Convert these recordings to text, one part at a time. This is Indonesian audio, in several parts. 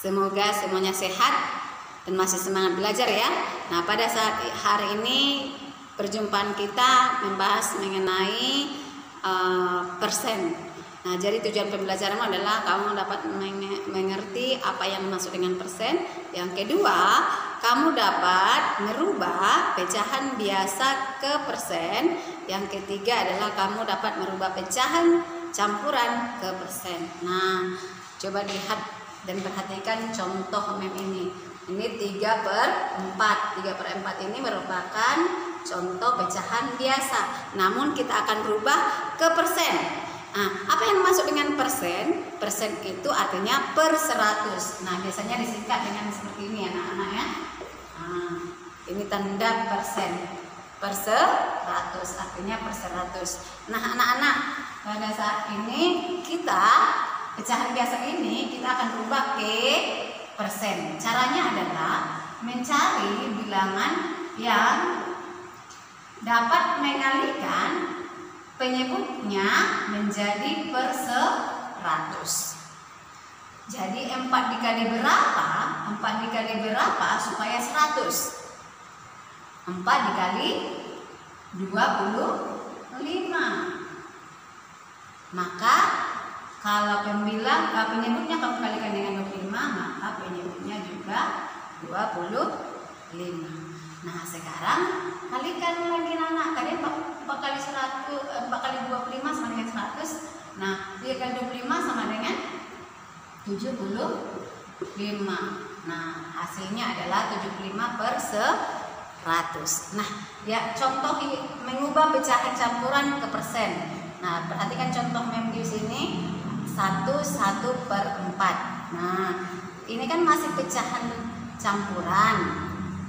Semoga semuanya sehat dan masih semangat belajar ya. Nah, pada saat hari ini perjumpaan kita membahas mengenai persen. Nah, jadi tujuan pembelajaran adalah kamu dapat mengerti apa yang dimaksud dengan persen. Yang kedua, kamu dapat merubah pecahan biasa ke persen. Yang ketiga adalah kamu dapat merubah pecahan campuran ke persen. Nah, coba lihat dan perhatikan contoh mem ini. Ini 3/4. 3/4 ini merupakan contoh pecahan biasa. Namun kita akan berubah ke persen. Nah, apa yang masuk dengan persen? Persen itu artinya per 100. Nah, biasanya disingkat dengan seperti ini anak-anak ya. Nah, ini tanda persen. Per 100 artinya per 100. Nah, anak-anak, pada saat ini kita pecahan biasa ini kita akan rubah ke persen. Caranya adalah mencari bilangan yang dapat mengalikan penyebutnya menjadi per 100. Jadi 4 dikali berapa? 4 dikali berapa supaya 100? 4 dikali 25. Maka kalau penyebutnya kamu kalikan dengan 25, maka penyebutnya juga 25. Nah, sekarang kalikan lagi anak. Kalian 4 kali 100, 4 kali 25 sama dengan 100. Nah, 3 kali 25 sama dengan 75. Nah, hasilnya adalah 75 per 100. Nah, ya contoh mengubah pecahan campuran ke persen. Nah, perhatikan contoh mem di sini. 1/4. Nah, ini kan masih pecahan campuran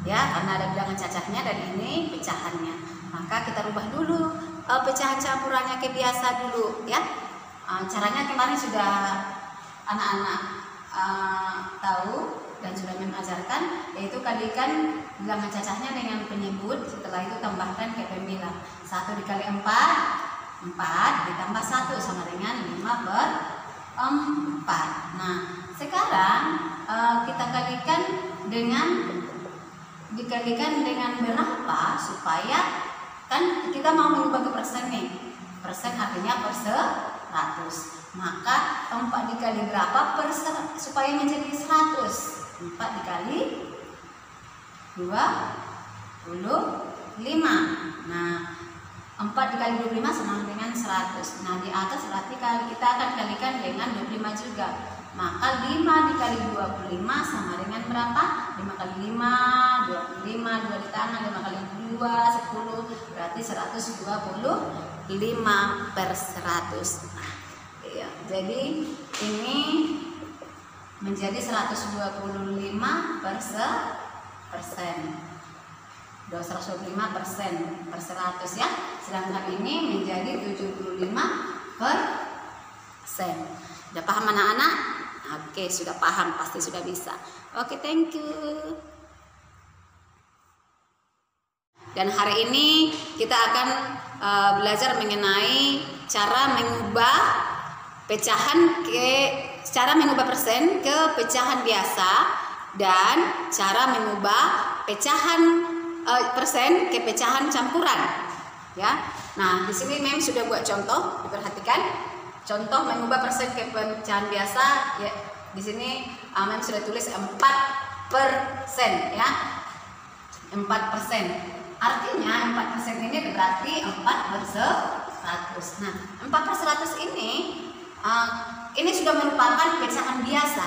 ya, karena ada bilangan cacahnya dan ini pecahannya. Maka kita rubah dulu pecahan campurannya ke biasa dulu ya. Caranya kemarin sudah anak-anak tahu dan sudah mengajarkan, yaitu kalikan bilangan cacahnya dengan penyebut, setelah itu tambahkan ke pembilang. 1 dikali 4 ditambah 1 sama dengan 5/4. Nah, sekarang kita dikalikan dengan berapa supaya kan kita mau mengubah ke persen nih. Persen artinya per 100. Maka 4 dikali berapa supaya menjadi 100? 4 dikali 25. Nah, 4 dikali 25 sama dengan 100. Nah, di atas berarti kita akan kalikan dengan 25 juga. Maka 5 dikali 25 sama dengan berapa? 5 kali 5, 25, 2 di tangan, 5 kali 2, 10. Berarti 125 per 100. Nah, iya. Jadi ini menjadi 125 per persen. 125 persen per 100 ya. Sedangkan ini menjadi 75 persen. Sudah paham anak-anak? Oke, sudah paham, pasti sudah bisa. Oke, thank you. Dan hari ini kita akan belajar mengenai cara mengubah persen ke pecahan biasa dan cara mengubah pecahan persen ke pecahan campuran ya. Nah, di sini mem sudah buat contoh, diperhatikan contoh mengubah persen ke pecahan biasa ya. Di sini mem sudah tulis 4% ya. 4%. Artinya 4% ini berarti 4 per 100. Nah, 4 per 100 ini sudah merupakan pecahan biasa.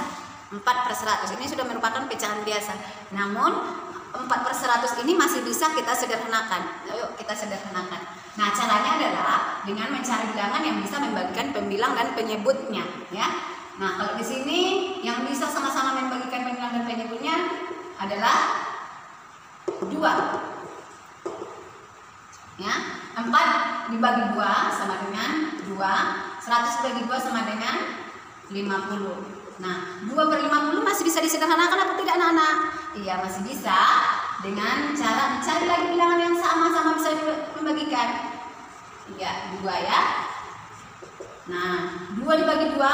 4 per 100 ini sudah merupakan pecahan biasa. Namun 4 per 100 ini masih bisa kita sederhanakan. Ayo kita sederhanakan. Nah, caranya adalah dengan mencari bilangan yang bisa membagikan pembilang dan penyebutnya ya. Nah, kalau di sini yang bisa sama-sama membagikan pembilang dan penyebutnya adalah 2 ya. 4 dibagi 2 sama dengan 2. 100 dibagi 2 sama dengan 50. Nah, 2/50 masih bisa disederhanakan apa tidak anak-anak? Iya, masih bisa dengan cara mencari lagi bilangan yang sama-sama bisa membagikan. Iya, 2 ya. Nah, 2 dibagi 2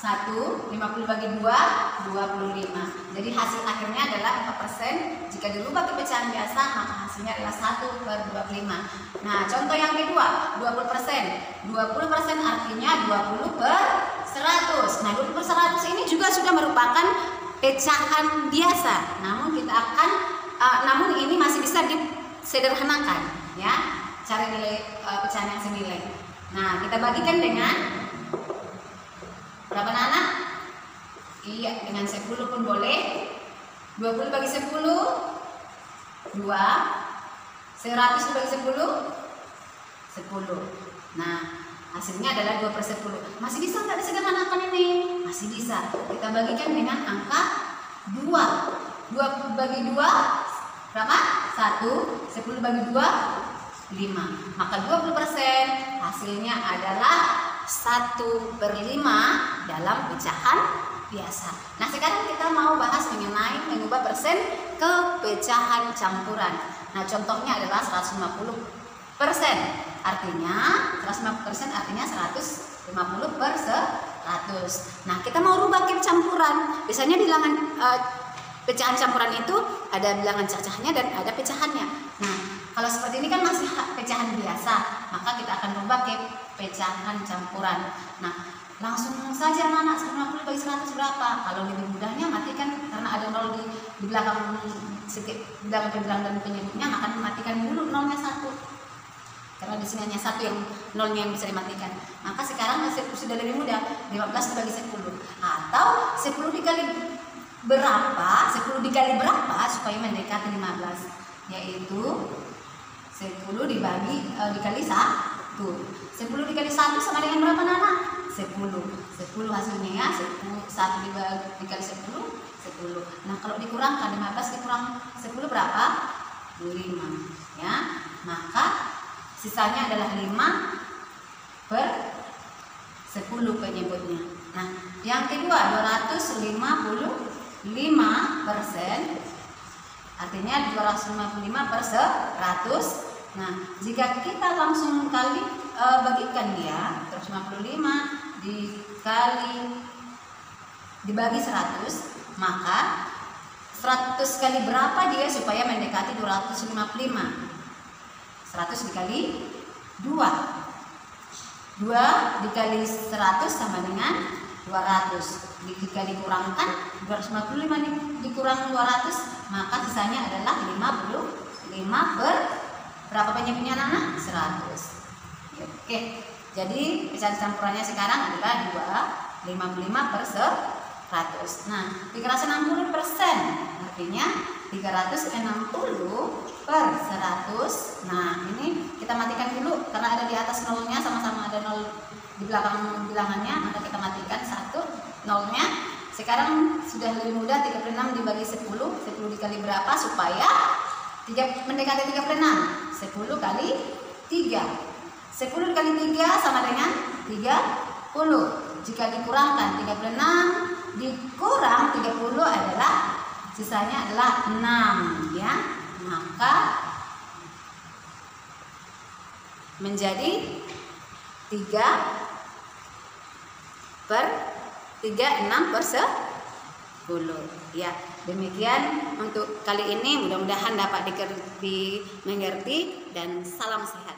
1, 50 bagi 2, 25. Jadi hasil akhirnya adalah 4%. Jika dirubah ke pecahan biasa, maka hasilnya adalah 1/25. Nah, contoh yang kedua, 20%. 20% artinya 20/100. Nah, 20/100 ini juga sudah merupakan pecahan biasa. Namun ini masih bisa disederhanakan, ya. Cari nilai pecahan yang senilai. Nah, kita bagikan dengan berapa anak? Iya, dengan 10 pun boleh. 20 bagi 10, 2. 100 bagi 10, 10. Nah, hasilnya adalah 2/10. Masih bisa nggak disederhanakan ini? Masih bisa. Kita bagikan dengan angka 2. 2 bagi 2, berapa? 1. 10 bagi 2, 5. Maka 20% hasilnya adalah 1/5 dalam pecahan biasa. Nah, sekarang kita mau bahas mengenai mengubah persen ke pecahan campuran. Nah, contohnya adalah 150%. Artinya 150% artinya 150/100. Nah, kita mau rubah ke campuran. Biasanya bilangan pecahan campuran itu ada bilangan cacahnya dan ada pecahannya. Nah, kalau seperti ini kan masih pecahan biasa, maka kita akan rubah ke pecahan campuran. Nah, langsung saja anak 150 bagi 100 berapa? Kalau lebih mudahnya matikan, karena ada 0 di belakang bilangan dan penyebutnya, maka matikan dulu nolnya 1. Karena di sini hanya 1 yang nolnya yang bisa dimatikan. Maka sekarang sudah lebih mudah, 15 dibagi 10. Atau 10 dikali berapa? 10 dikali berapa supaya mendekati 15? Yaitu 10 dikali 1. 10 dikali 1 sama dengan berapa anak? 10. 10 hasilnya ya. 1 dikali 10, 10. Nah, kalau dikurangkan 15 dikurang 10 berapa? 5. Ya. Maka sisanya adalah 5/10 penyebutnya. Nah, yang kedua 255%. Artinya 255/100. Nah, jika kita langsung bagikan dia, 155 dibagi 100, maka 100 kali berapa dia supaya mendekati 255? 100 dikali 2. 2 dikali 100 sama dengan 200. Jika dikurangkan 255 dikurang 200, maka sisanya adalah 55 berapa penyebutnya anak? 100. Oke. Jadi pecahan campurannya sekarang adalah 255/100. Nah, 360%. Artinya 360/100. Nah, ini kita matikan dulu karena ada di atas nolnya, sama-sama ada nol di belakang bilangannya, maka kita matikan 1 nolnya. Sekarang sudah lebih mudah, 36 dibagi 10. 10 dikali berapa supaya mendekati 36? 10 kali 3. 10 dikali 3 sama dengan 30. Jika dikurangkan 36 dikurang 30 adalah sisanya adalah 6, ya. Maka menjadi 3/6/10. Ya, demikian untuk kali ini. Mudah-mudahan dapat dimengerti dan salam sehat.